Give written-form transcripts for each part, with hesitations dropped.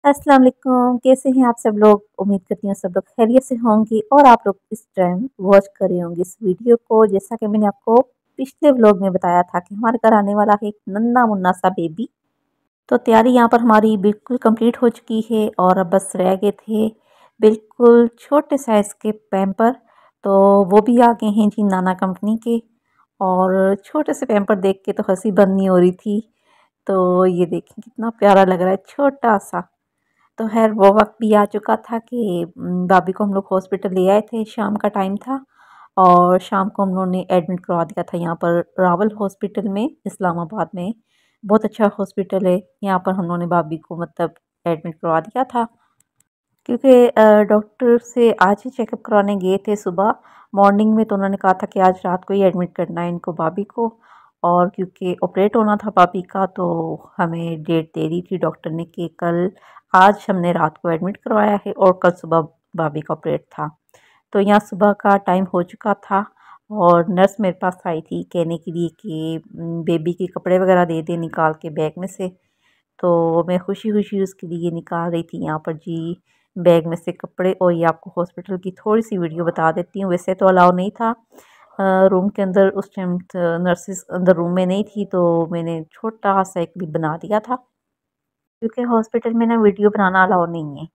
अस्सलाम वालेकुम, कैसे हैं आप सब लोग। उम्मीद करती हूँ सब लोग खैरियत से होंगे और आप लोग इस टाइम वॉच कर रहे होंगे इस वीडियो को। जैसा कि मैंने आपको पिछले व्लॉग में बताया था कि हमारे घर आने वाला है एक नन्ना मुन्ना सा बेबी। तो तैयारी यहाँ पर हमारी बिल्कुल कंप्लीट हो चुकी है और अब बस रह गए थे बिल्कुल छोटे साइज़ के पैम्पर। तो वो भी आ गए हैं जी नाना कंपनी के। और छोटे से पैम्पर देख के तो हंसी बंद नहीं हो रही थी। तो ये देखें कितना प्यारा लग रहा है छोटा सा। तो खैर वो वक़्त भी आ चुका था कि भाभी को हम लोग हॉस्पिटल ले आए थे, शाम का टाइम था। और शाम को हम लोगों ने एडमिट करवा दिया था यहाँ पर रावल हॉस्पिटल में, इस्लामाबाद में। बहुत अच्छा हॉस्पिटल है, यहाँ पर हम लोगों ने भाभी को मतलब एडमिट करवा दिया था। क्योंकि डॉक्टर से आज ही चेकअप करवाने गए थे सुबह मॉर्निंग में, तो उन्होंने कहा था कि आज रात को ही एडमिट करना है इनको भाभी को। और क्योंकि ऑपरेट होना था भाभी का, तो हमें डेट दे दी थी डॉक्टर ने कि कल, आज हमने रात को एडमिट करवाया है और कल सुबह भाभी का ऑपरेट था। तो यहाँ सुबह का टाइम हो चुका था और नर्स मेरे पास आई थी कहने के लिए कि बेबी के कपड़े वगैरह दे दे निकाल के बैग में से। तो मैं खुशी खुशी उसके लिए निकाल रही थी यहाँ पर जी बैग में से कपड़े। और ये आपको हॉस्पिटल की थोड़ी सी वीडियो बता देती हूँ। वैसे तो अलाउ नहीं था रूम के अंदर, उस टाइम नर्सिस अंदर रूम में नहीं थी, तो मैंने छोटा सा एक क्लिप बना दिया था क्योंकि हॉस्पिटल में ना वीडियो बनाना अलाउ नहीं है।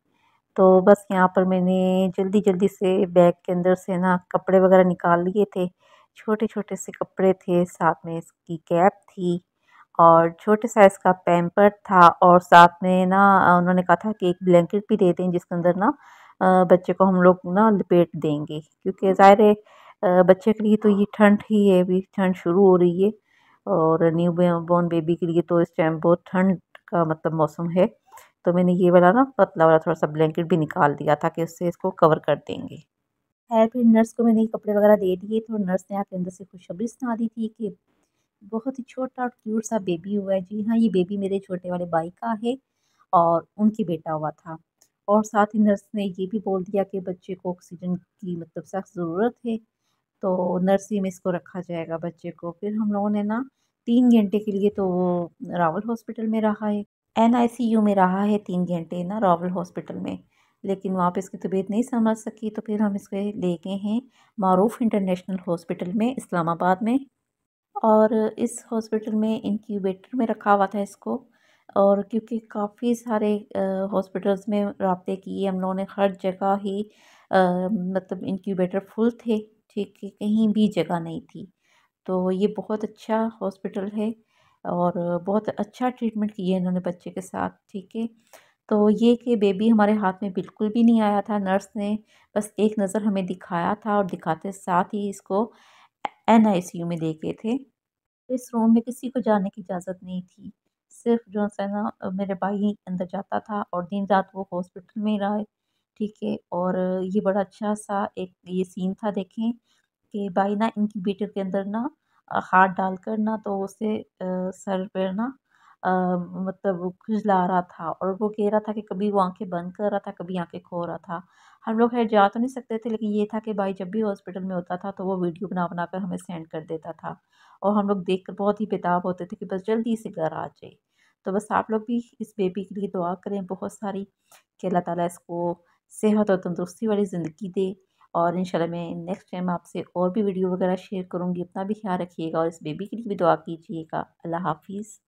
तो बस यहाँ पर मैंने जल्दी जल्दी से बैग के अंदर से ना कपड़े वगैरह निकाल लिए थे। छोटे छोटे से कपड़े थे, साथ में इसकी कैप थी और छोटे साइज़ का पैम्पर था। और साथ में ना उन्होंने कहा था कि एक ब्लैंकेट भी दे दें जिसके अंदर ना बच्चे को हम लोग ना लपेट देंगे, क्योंकि ज़ाहिर है बच्चे के लिए तो ये ठंड ही है, अभी ठंड शुरू हो रही है। और न्यू बॉर्न बेबी के लिए तो इस टाइम बहुत ठंड का मतलब मौसम है। तो मैंने ये वाला ना पतला वाला थोड़ा सा ब्लैंकेट भी निकाल दिया था कि उससे इसको कवर कर देंगे। खैर फिर नर्स को मैंने ये कपड़े वगैरह दे दिए, तो नर्स ने आके अंदर से खुशखबरी सुना दी थी कि बहुत ही छोटा और क्यूट सा बेबी हुआ है। जी हाँ, ये बेबी मेरे छोटे वाले भाई का है और उनकी बेटा हुआ था। और साथ ही नर्स ने ये भी बोल दिया कि बच्चे को ऑक्सीजन की मतलब सख्त ज़रूरत है, तो नर्सरी में इसको रखा जाएगा बच्चे को। फिर हम लोगों ने ना 3 घंटे के लिए तो वो रावल हॉस्पिटल में रहा है, एनआईसीयू में रहा है 3 घंटे ना रावल हॉस्पिटल में। लेकिन वहाँ पे इसकी तबीयत नहीं समझ सकी, तो फिर हम इसको ले गए हैं मारूफ इंटरनेशनल हॉस्पिटल में इस्लामाबाद में। और इस हॉस्पिटल में इंक्यूबेटर में रखा हुआ था इसको। और क्योंकि काफ़ी सारे हॉस्पिटल्स में राब्ते किए हम लोगों ने, हर जगह ही मतलब इंक्यूबेटर फुल थे, ठीक है, कहीं भी जगह नहीं थी। तो ये बहुत अच्छा हॉस्पिटल है और बहुत अच्छा ट्रीटमेंट किया इन्होंने बच्चे के साथ, ठीक है। तो ये कि बेबी हमारे हाथ में बिल्कुल भी नहीं आया था, नर्स ने बस एक नज़र हमें दिखाया था और दिखाते साथ ही इसको एनआईसीयू में ले गए थे। इस रूम में किसी को जाने की इजाज़त नहीं थी। सिर्फ़ जो है ना मेरे भाई अंदर जाता था और दिन रात वो हॉस्पिटल में ही रहा है, ठीक है। और ये बड़ा अच्छा-सा एक ये सीन था देखें कि भाई ना इंक्यूबेटर के अंदर ना हाथ डालकर ना तो उसे सर पे ना अ, मतलब वो खुजला रहा था और वो कह रहा था कि कभी वो आँखें बंद कर रहा था, कभी आँखें खो रहा था। हम लोग खैर जा तो नहीं सकते थे, लेकिन ये था कि भाई जब भी हॉस्पिटल में होता था तो वो वीडियो बना कर हमें सेंड कर देता था। और हम लोग देखकर बहुत ही बेताब होते थे कि बस जल्दी से घर आ जाए। तो बस आप लोग भी इस बेबी के लिए दुआ करें बहुत सारी कि अल्लाह ताला इसको सेहत और तंदुरुस्ती वाली ज़िंदगी दे। और इंशाल्लाह मैं नेक्स्ट टाइम आपसे और भी वीडियो वगैरह शेयर करूँगी। अपना भी ख्याल रखिएगा और इस बेबी के लिए भी दुआ कीजिएगा। अल्लाह हाफ़िज़।